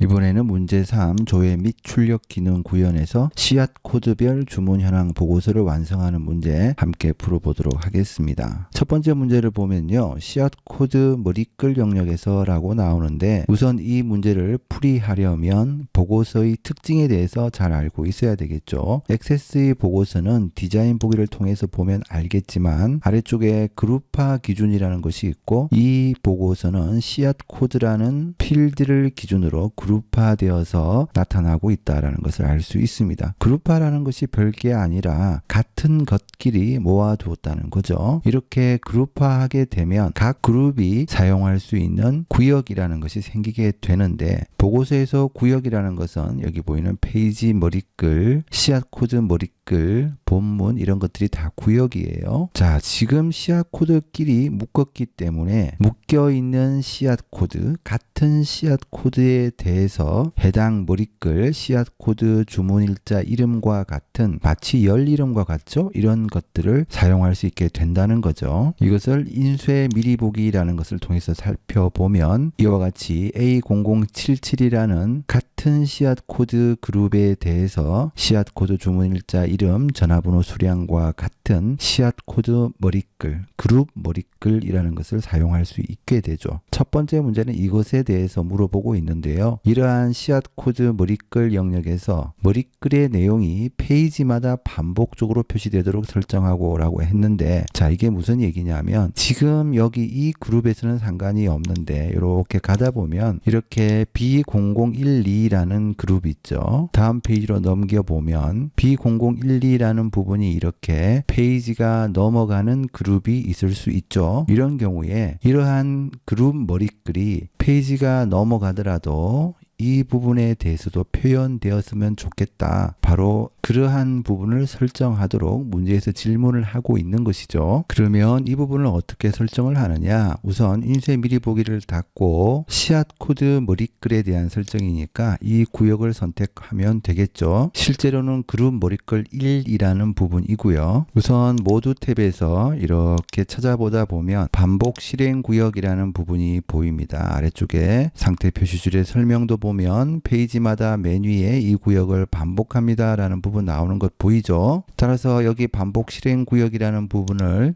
이번에는 문제 3 조회 및 출력 기능 구현에서 씨앗 코드별 주문 현황 보고서를 완성하는 문제 함께 풀어보도록 하겠습니다. 첫 번째 문제를 보면요. 씨앗 코드 머리글 영역에서 라고 나오는데 우선 이 문제를 풀이하려면 보고서의 특징에 대해서 잘 알고 있어야 되겠죠. 액세스의 보고서는 디자인 보기를 통해서 보면 알겠지만 아래쪽에 그룹화 기준이라는 것이 있고 이 보고서는 씨앗 코드라는 필드를 기준으로 그룹화되어서 나타나고 있다는 것을 알 수 있습니다. 그룹화라는 것이 별게 아니라 같은 것끼리 모아두었다는 거죠. 이렇게 그룹화하게 되면 각 그룹이 사용할 수 있는 구역이라는 것이 생기게 되는데 보고서에서 구역이라는 것은 여기 보이는 페이지 머리글, 씨앗 코드 머리글, 본문 이런 것들이 다 구역이에요. 자, 지금 씨앗 코드끼리 묶었기 때문에 묶여있는 씨앗 코드, 같은 씨앗 코드에 대해서 해당 머리글, 씨앗 코드 주문일자 이름과 같은 마치 열 이름과 같죠? 이런 것들을 사용할 수 있게 된다는 거죠. 이것을 인쇄 미리 보기라는 것을 통해서 살펴보면 이와 같이 A0077이라는 같은 씨앗 코드 그룹에 대해서 씨앗 코드 주문일자 이름, 전화번호 수량과 같은 씨앗 코드 머리글, 그룹 머리글이라는 것을 사용할 수 있게 되죠. 첫 번째 문제는 이것에 대해서 물어보고 있는데요. 이러한 씨앗 코드 머리글 영역에서 머리글의 내용이 페이지마다 반복적으로 표시되도록 설정하고 라고 했는데 자, 이게 무슨 얘기냐면 지금 여기 이 그룹에서는 상관이 없는데 이렇게 가다 보면 이렇게 B0012라는 그룹 있죠. 다음 페이지로 넘겨보면 B0012라는 부분이 이렇게 페이지가 넘어가는 그룹이 있을 수 있죠. 이런 경우에 이러한 그룹 머리글이 페이지가 넘어가더라도 이 부분에 대해서도 표현되었으면 좋겠다. 바로 그러한 부분을 설정하도록 문제에서 질문을 하고 있는 것이죠. 그러면 이 부분을 어떻게 설정을 하느냐? 우선 인쇄 미리 보기를 닫고 씨앗 코드 머리글에 대한 설정이니까 이 구역을 선택하면 되겠죠. 실제로는 그룹 머리글 1이라는 부분이고요. 우선 모두 탭에서 이렇게 찾아보다 보면 반복 실행 구역이라는 부분이 보입니다. 아래쪽에 상태 표시줄의 설명도 보면 페이지마다 맨 위에 이 구역을 반복합니다 라는 부분 나오는 것 보이죠? 따라서 여기 반복 실행 구역이라는 부분을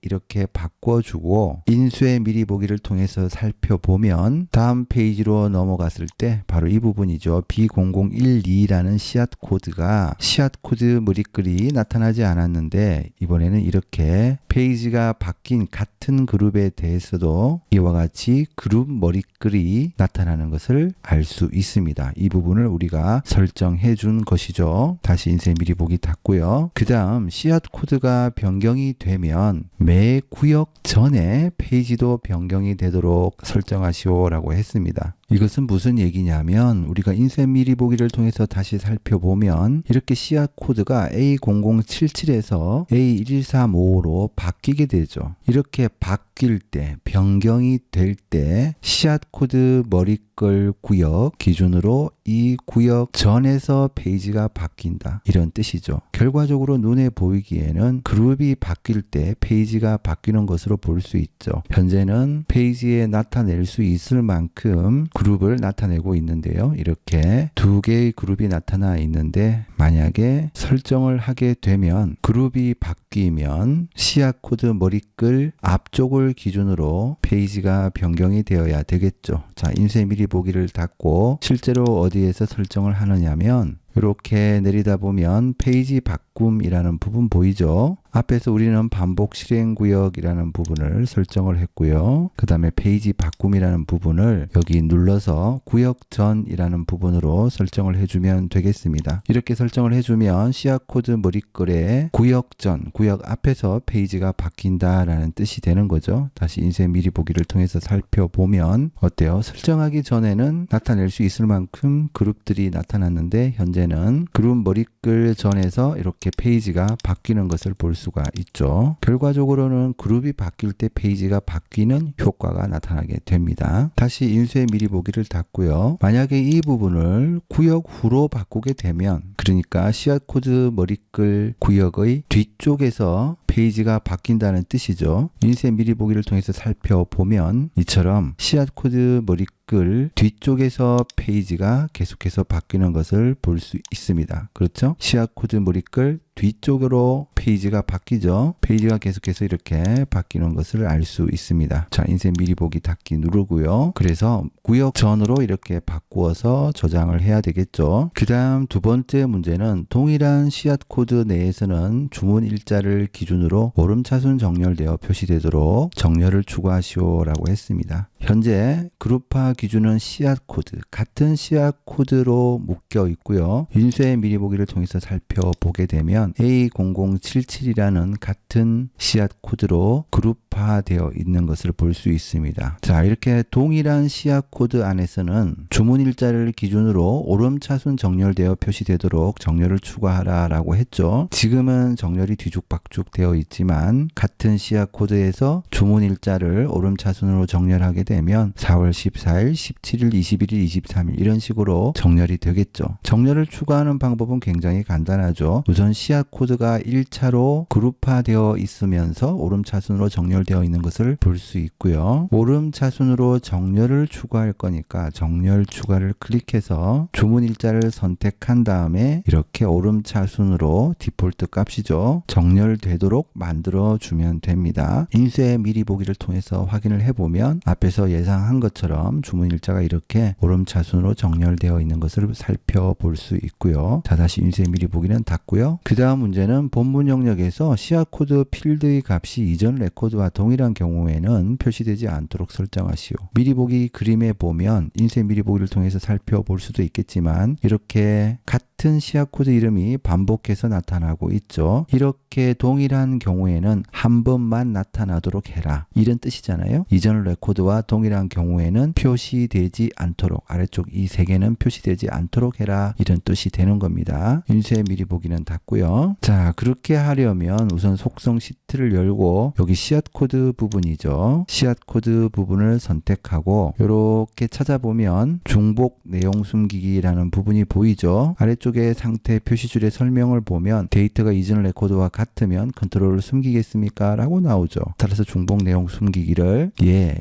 이렇게 바꿔주고 인쇄 미리 보기를 통해서 살펴보면 다음 페이지로 넘어갔을 때 바로 이 부분이죠. B0012라는 씨앗 코드가 씨앗 코드 머리글이 나타나지 않았는데 이번에는 이렇게 페이지가 바뀐 같은 그룹에 대해서도 이와 같이 그룹 머리글이 나타나는 것을 알 수 있습니다. 이 부분을 우리가 설정해 준 것이죠. 다시 인쇄 미리 보기 닫고요. 그 다음 씨앗 코드가 변경이 되면 매 구역 전에 페이지도 변경이 되도록 설정하시오 라고 했습니다. 이것은 무슨 얘기냐면 우리가 인쇄 미리 보기를 통해서 다시 살펴보면 이렇게 씨앗 코드가 A0077에서 A11355로 바뀌게 되죠. 이렇게 바뀔 때, 변경이 될 때 씨앗 코드 머리글 구역 기준으로 이 구역 전에서 페이지가 바뀐다. 이런 뜻이죠. 결과적으로 눈에 보이기에는 그룹이 바뀔 때 페이지가 바뀌는 것으로 볼 수 있죠. 현재는 페이지에 나타낼 수 있을 만큼 그룹을 나타내고 있는데요. 이렇게 두 개의 그룹이 나타나 있는데 만약에 설정을 하게 되면 그룹이 바뀌면 씨앗 코드 머리글 앞쪽을 기준으로 페이지가 변경이 되어야 되겠죠. 자, 인쇄 미리 보기를 닫고 실제로 어디에서 설정을 하느냐면 이렇게 내리다 보면 페이지 바꿈이라는 부분 보이죠? 앞에서 우리는 반복 실행 구역이라는 부분을 설정을 했고요. 그 다음에 페이지 바꿈이라는 부분을 여기 눌러서 구역 전이라는 부분으로 설정을 해주면 되겠습니다. 이렇게 설정을 해주면 씨앗 코드 머리글에 구역 전, 구역 앞에서 페이지가 바뀐다라는 뜻이 되는 거죠. 다시 인쇄 미리 보기를 통해서 살펴보면 어때요? 설정하기 전에는 나타낼 수 있을 만큼 그룹들이 나타났는데 현재는 그룹 머리글 전에서 이렇게 페이지가 바뀌는 것을 볼 수가 있죠. 결과적으로는 그룹이 바뀔 때 페이지가 바뀌는 효과가 나타나게 됩니다. 다시 인쇄 미리 보기를 닫고요. 만약에 이 부분을 구역 후로 바꾸게 되면 그러니까 씨앗 코드 머리글 구역의 뒤쪽에서 페이지가 바뀐다는 뜻이죠. 인쇄 미리 보기를 통해서 살펴보면 이처럼 씨앗 코드 머리글 머리글 뒤쪽에서 페이지가 계속해서 바뀌는 것을 볼 수 있습니다. 그렇죠? 시앗 코드 머리글 뒤쪽으로 페이지가 바뀌죠. 페이지가 계속해서 이렇게 바뀌는 것을 알 수 있습니다. 자, 인쇄 미리 보기 닫기 누르고요. 그래서 구역 전으로 이렇게 바꾸어서 저장을 해야 되겠죠. 그 다음 두 번째 문제는 동일한 씨앗 코드 내에서는 주문 일자를 기준으로 오름차순 정렬되어 표시되도록 정렬을 추가하시오라고 했습니다. 현재 그룹화 기준은 씨앗 코드, 같은 씨앗 코드로 묶여 있고요. 인쇄 미리 보기를 통해서 살펴보게 되면 A0077이라는 같은 씨앗 코드로 그룹화되어 있는 것을 볼 수 있습니다. 자, 이렇게 동일한 씨앗 코드 안에서는 주문 일자를 기준으로 오름차순 정렬되어 표시되도록 정렬을 추가하라 라고 했죠. 지금은 정렬이 뒤죽박죽 되어 있지만 같은 씨앗 코드에서 주문 일자를 오름차순으로 정렬하게 되면 4월 14일, 17일, 21일, 23일 이런 식으로 정렬이 되겠죠. 정렬을 추가하는 방법은 굉장히 간단하죠. 우선 씨앗 코드가 1차로 그룹화되어 있으면서 오름차순으로 정렬되어 있는 것을 볼 수 있고요. 오름차순으로 정렬을 추가할 거니까 정렬 추가를 클릭해서 주문 일자를 선택한 다음에 이렇게 오름차순으로 디폴트 값이죠. 정렬되도록 만들어 주면 됩니다. 인쇄 미리 보기를 통해서 확인을 해보면 앞에서 예상한 것처럼 주문 일자가 이렇게 오름차순으로 정렬되어 있는 것을 살펴볼 수 있고요. 자, 다시 인쇄 미리 보기는 닫고요. 그 다음 문제는 본문 영역에서 씨앗 코드 필드의 값이 이전 레코드와 동일한 경우에는 표시되지 않도록 설정하시오. 미리 보기 그림에 보면 인쇄 미리 보기를 통해서 살펴볼 수도 있겠지만 이렇게 같은 씨앗 코드 이름이 반복해서 나타나고 있죠. 이렇게 동일한 경우에는 한 번만 나타나도록 해라, 이런 뜻이잖아요. 이전 레코드와 동일한 경우에는 표시되지 않도록, 아래쪽 이 세 개는 표시되지 않도록 해라, 이런 뜻이 되는 겁니다. 인쇄 미리 보기는 닫고요. 자, 그렇게 하려면 우선 속성 시트를 열고 여기 씨앗 코드 부분이죠. 씨앗 코드 부분을 선택하고 이렇게 찾아보면 중복 내용 숨기기라는 부분이 보이죠. 아래쪽에 상태 표시줄의 설명을 보면 데이터가 이전 레코드와 같으면 컨트롤을 숨기겠습니까? 라고 나오죠. 따라서 중복 내용 숨기기를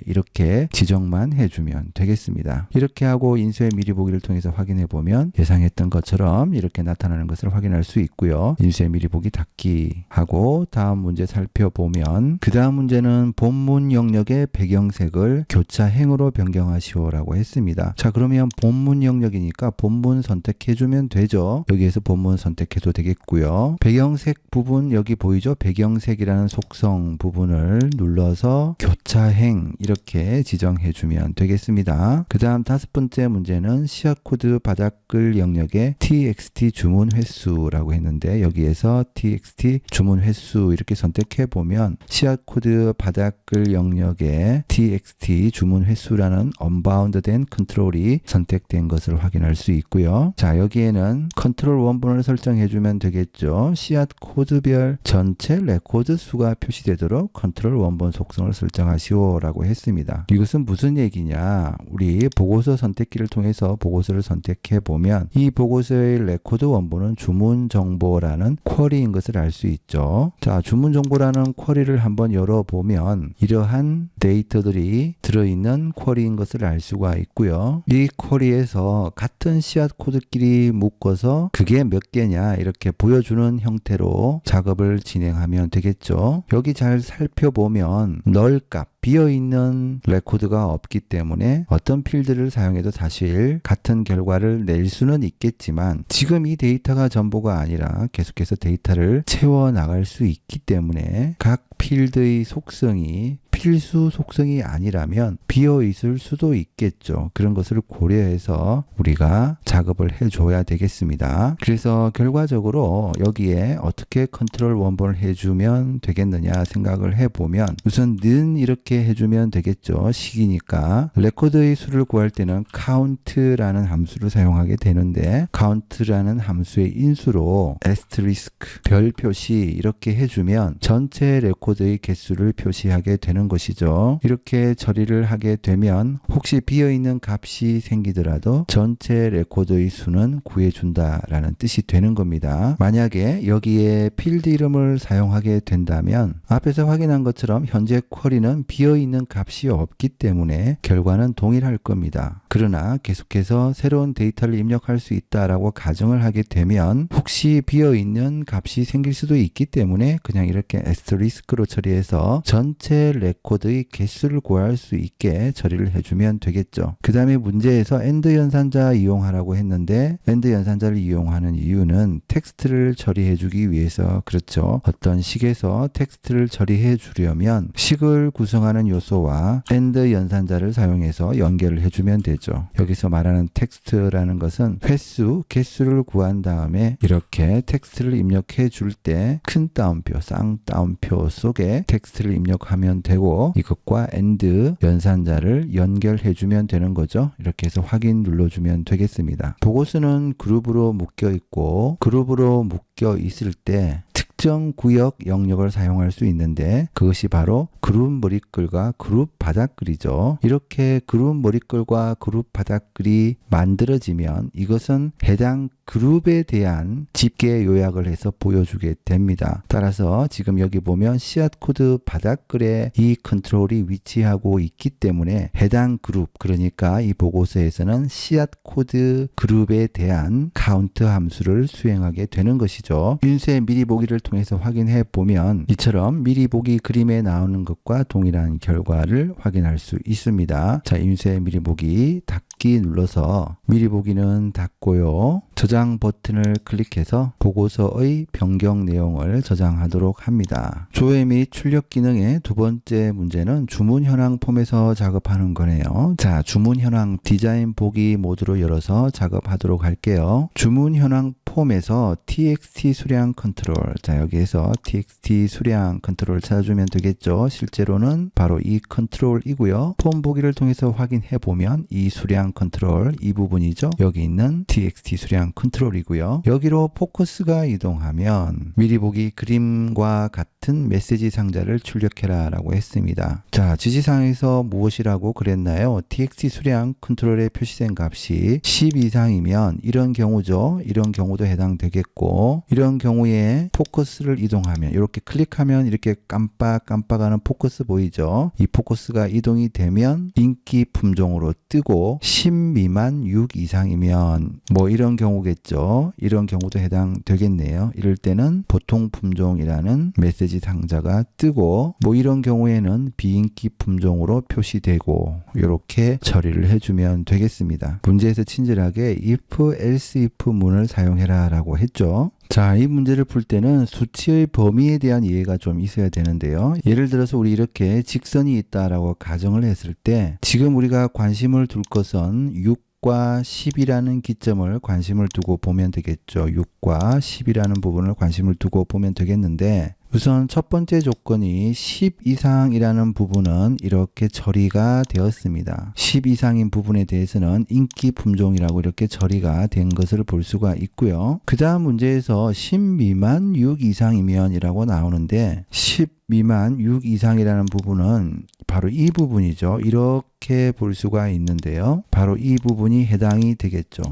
이렇게 지정만 해주면 되겠습니다. 이렇게 하고 인쇄 미리 보기를 통해서 확인해 보면 예상했던 것처럼 이렇게 나타나는 것을 확인할 수 있고요. 인쇄 미리 보기 닫기 하고 다음 문제 살펴보면 그 다음 문제는 본문 영역의 배경색을 교차행으로 변경하시오라고 했습니다. 자, 그러면 본문 영역이니까 본문 선택해주면 되죠. 여기에서 본문 선택해도 되겠고요. 배경색 부분 여기 보이죠? 배경색이라는 속성 부분을 눌러서 교차행 이렇게 지정해주면 되겠습니다. 그 다음 다섯 번째 문제는 씨앗 코드 바닥글 영역의 txt 주문 횟수라고 했는데 여기에서 txt 주문 횟수 이렇게 선택해 보면 씨앗 코드 바닥글 영역의 txt 주문 횟수라는 언바운드된 컨트롤이 선택된 것을 확인할 수 있고요. 자, 여기에는 컨트롤 원본을 설정해 주면 되겠죠. 씨앗 코드별 전체 레코드 수가 표시되도록 컨트롤 원본 속성을 설정하시오 라고 했습니다. 이것은 무슨 얘기냐, 우리 보고서 선택기를 통해서 보고서를 선택해 보면 이 보고서의 레코드 원본은 주문 정보라는 쿼리인 것을 알 수 있죠. 자, 주문 정보라는 쿼리를 한번 열어보면 이러한 데이터들이 들어있는 쿼리인 것을 알 수가 있고요. 이 쿼리에서 같은 씨앗 코드끼리 묶어서 그게 몇 개냐 이렇게 보여주는 형태로 작업을 진행하면 되겠죠. 여기 잘 살펴보면 널 값, 비어있는 레코드가 없기 때문에 어떤 필드를 사용해도 사실 같은 결과를 낼 수는 있겠지만 지금 이 데이터가 전부가 아니라 계속해서 데이터를 채워나갈 수 있기 때문에 각 필드의 속성이 필수 속성이 아니라면 비어 있을 수도 있겠죠. 그런 것을 고려해서 우리가 작업을 해줘야 되겠습니다. 그래서 결과적으로 여기에 어떻게 컨트롤 원본을 해주면 되겠느냐 생각을 해보면 우선 는 이렇게 해주면 되겠죠. 식이니까 레코드의 수를 구할 때는 count라는 함수를 사용하게 되는데 count라는 함수의 인수로 asterisk 별 표시 이렇게 해주면 전체 레코드의 개수를 표시하게 되는 것이죠. 이렇게 처리를 하게 되면 혹시 비어있는 값이 생기더라도 전체 레코드의 수는 구해준다라는 뜻이 되는 겁니다. 만약에 여기에 필드 이름을 사용하게 된다면 앞에서 확인한 것처럼 현재 쿼리는 비어있는 값이 없기 때문에 결과는 동일할 겁니다. 그러나 계속해서 새로운 데이터를 입력할 수 있다라고 가정을 하게 되면 혹시 비어있는 값이 생길 수도 있기 때문에 그냥 이렇게 애스터리스크로 처리해서 전체 레코드의 개수를 구할 수 있게 처리를 해주면 되겠죠. 그 다음에 문제에서 AND 연산자 이용하라고 했는데 AND 연산자를 이용하는 이유는 텍스트를 처리해 주기 위해서 그렇죠. 어떤 식에서 텍스트를 처리해 주려면 식을 구성하는 요소와 AND 연산자를 사용해서 연결을 해주면 되죠. 여기서 말하는 텍스트라는 것은 횟수, 개수를 구한 다음에 이렇게 텍스트를 입력해 줄 때 큰 따옴표, 쌍따옴표 속에 텍스트를 입력하면 되고 이것과 AND 연산자를 연결해 주면 되는 거죠. 이렇게 해서 확인 눌러주면 되겠습니다. 보고서는 그룹으로 묶여 있고 그룹으로 묶여 있을 때 특정 구역 영역을 사용할 수 있는데 그것이 바로 그룹 머리글과 그룹 바닥글이죠. 이렇게 그룹 머리글과 그룹 바닥글이 만들어지면 이것은 해당 그룹에 대한 집계 요약을 해서 보여주게 됩니다. 따라서 지금 여기 보면 씨앗 코드 바닥글에 이 컨트롤이 위치하고 있기 때문에 해당 그룹, 그러니까 이 보고서에서는 씨앗 코드 그룹에 대한 카운트 함수를 수행하게 되는 것이죠. 윤세 미리 보기를 통해서 확인해 보면 이처럼 미리 보기 그림에 나오는 것과 동일한 결과를 확인할 수 있습니다. 자, 윤세 미리 보기 닫기 눌러서 미리 보기는 닫고요. 저장 버튼을 클릭해서 보고서의 변경 내용을 저장하도록 합니다. 조회 및 출력 기능의 두 번째 문제는 주문 현황 폼에서 작업하는 거네요. 자, 주문 현황 디자인 보기 모드로 열어서 작업하도록 할게요. 주문 현황 폼에서 txt 수량 컨트롤, 자 여기에서 txt 수량 컨트롤 찾아주면 되겠죠. 실제로는 바로 이 컨트롤이고요. 폼 보기를 통해서 확인해 보면 이 수량 컨트롤 이 부분이죠. 여기 있는 txt 수량 컨트롤이고요. 여기로 포커스가 이동하면 미리 보기 그림과 같은 메시지 상자를 출력해라 라고 했습니다. 자, 지시사항에서 무엇이라고 그랬나요? txt 수량 컨트롤에 표시된 값이 10 이상이면 이런 경우죠. 이런 경우도 해당되겠고 이런 경우에 포커스를 이동하면 이렇게 클릭하면 이렇게 깜빡깜빡하는 포커스 보이죠? 이 포커스가 이동이 되면 인기 품종으로 뜨고 10 미만 6 이상이면 뭐 이런 경우겠죠. 이런 경우도 해당되겠네요. 이럴 때는 보통 품종이라는 메시지 상자가 뜨고 뭐 이런 경우에는 비인기 품종으로 표시되고 이렇게 처리를 해주면 되겠습니다. 문제에서 친절하게 if, else if 문을 사용해라 라고 했죠. 자, 이 문제를 풀 때는 수치의 범위에 대한 이해가 좀 있어야 되는데요. 예를 들어서 우리 이렇게 직선이 있다라고 가정을 했을 때 지금 우리가 관심을 둘 것은 6과 10이라는 기점을 관심을 두고 보면 되겠죠. 6과 10이라는 부분을 관심을 두고 보면 되겠는데 우선 첫 번째 조건이 10 이상이라는 부분은 이렇게 처리가 되었습니다. 10 이상인 부분에 대해서는 인기 품종이라고 이렇게 처리가 된 것을 볼 수가 있고요. 그 다음 문제에서 10 미만 6 이상이면 이라고 나오는데 10 미만 6 이상이라는 부분은 바로 이 부분이죠. 이렇게 볼 수가 있는데요. 바로 이 부분이 해당이 되겠죠.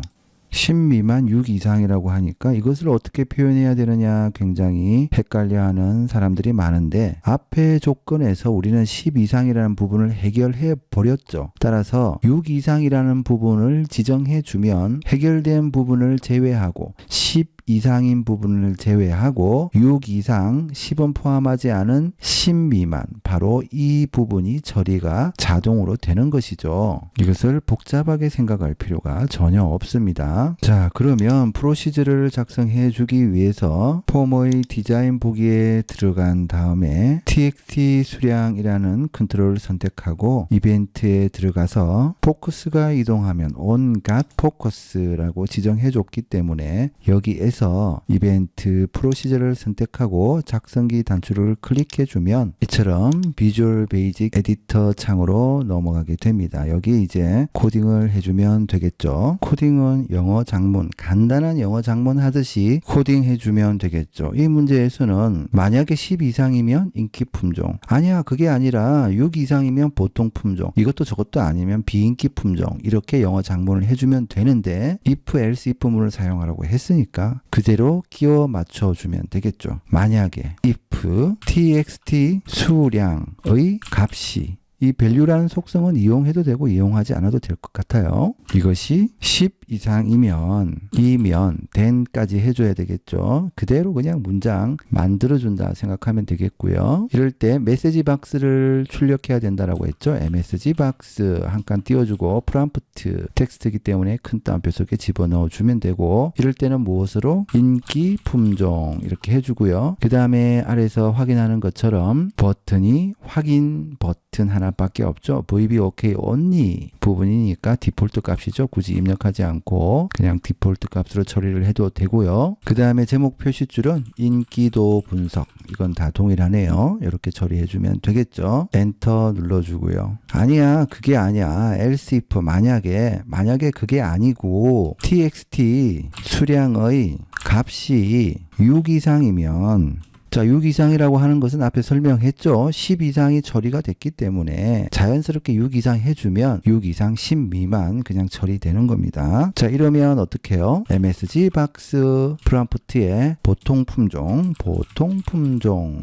10 미만 6 이상이라고 하니까 이것을 어떻게 표현해야 되느냐 굉장히 헷갈려하는 사람들이 많은데 앞의 조건에서 우리는 10 이상이라는 부분을 해결해 버렸죠. 따라서 6 이상이라는 부분을 지정해 주면 해결된 부분을 제외하고 10 이상인 부분을 제외하고 6 이상 10은 포함하지 않은 10 미만 바로 이 부분이 처리가 자동으로 되는 것이죠. 이것을 복잡하게 생각할 필요가 전혀 없습니다. 자, 그러면 프로시저를 작성해 주기 위해서 폼의 디자인 보기에 들어간 다음에 txt 수량이라는 컨트롤을 선택하고 이벤트에 들어가서 포커스가 이동하면 온갖 포커스라고 지정해 줬기 때문에 여기 해서 이벤트 프로시저를 선택하고 작성기 단추를 클릭해 주면 이처럼 비주얼 베이직 에디터 창으로 넘어가게 됩니다. 여기 이제 코딩을 해주면 되겠죠. 코딩은 영어 작문, 간단한 영어 작문 하듯이 코딩 해주면 되겠죠. 이 문제에서는 만약에 10 이상이면 인기 품종, 아니야 그게 아니라 6 이상이면 보통 품종, 이것도 저것도 아니면 비인기 품종, 이렇게 영어 작문을 해주면 되는데 if else if 문을 사용하라고 했으니까 그대로 끼워 맞춰주면 되겠죠. 만약에 if txt 수량의 값이, 이 value라는 속성은 이용해도 되고 이용하지 않아도 될 것 같아요. 이것이 10 이상이면 이면 then까지 해줘야 되겠죠. 그대로 그냥 문장 만들어준다 생각하면 되겠고요. 이럴 때 메시지 박스를 출력해야 된다라고 했죠. msg 박스 한 칸 띄워주고 프롬프트 텍스트이기 때문에 큰 따옴표 속에 집어넣어 주면 되고, 이럴 때는 무엇으로? 인기 품종 이렇게 해주고요. 그 다음에 아래에서 확인하는 것처럼 버튼이 확인 버튼 하나밖에 없죠. VB OK only 부분이니까 디폴트 값이죠. 굳이 입력하지 않고 그냥 디폴트 값으로 처리를 해도 되고요. 그 다음에 제목 표시줄은 인기도 분석, 이건 다 동일하네요. 이렇게 처리해주면 되겠죠. 엔터 눌러주고요. 아니야 그게 아니야 else if, 만약에 그게 아니고 txt 수량의 값이 6 이상이면, 자, 6 이상이라고 하는 것은 앞에 설명했죠. 10 이상이 처리가 됐기 때문에 자연스럽게 6 이상 해주면 6 이상 10 미만 그냥 처리되는 겁니다. 자, 이러면 어떻게 해요? MSG 박스 프롬프트에 보통 품종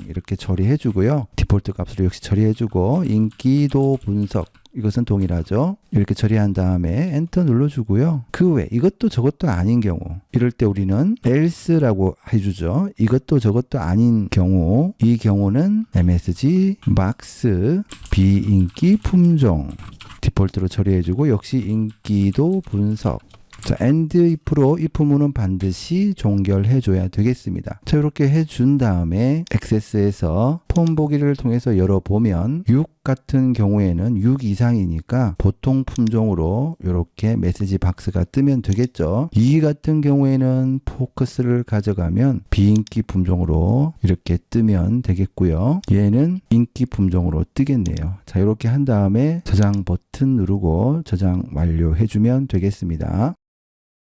이렇게 처리해주고요. 디폴트 값으로 역시 처리해주고, 인기도 분석, 이것은 동일하죠. 이렇게 처리한 다음에 엔터 눌러주고요. 그 외 이것도 저것도 아닌 경우, 이럴 때 우리는 else라고 해주죠. 이것도 저것도 아닌 경우, 이 경우는 MSG 박스 비인기 품종 디폴트로 처리해주고, 역시 인기도 분석. 자, and if로 if문은 반드시 종결해줘야 되겠습니다. 자, 이렇게 해준 다음에 액세스에서 폼 보기를 통해서 열어보면 6 같은 경우에는 6 이상이니까 보통 품종으로 이렇게 메시지 박스가 뜨면 되겠죠. 2 같은 경우에는 포커스를 가져가면 비인기 품종으로 이렇게 뜨면 되겠고요. 얘는 인기 품종으로 뜨겠네요. 자, 이렇게 한 다음에 저장 버튼 누르고 저장 완료해주면 되겠습니다.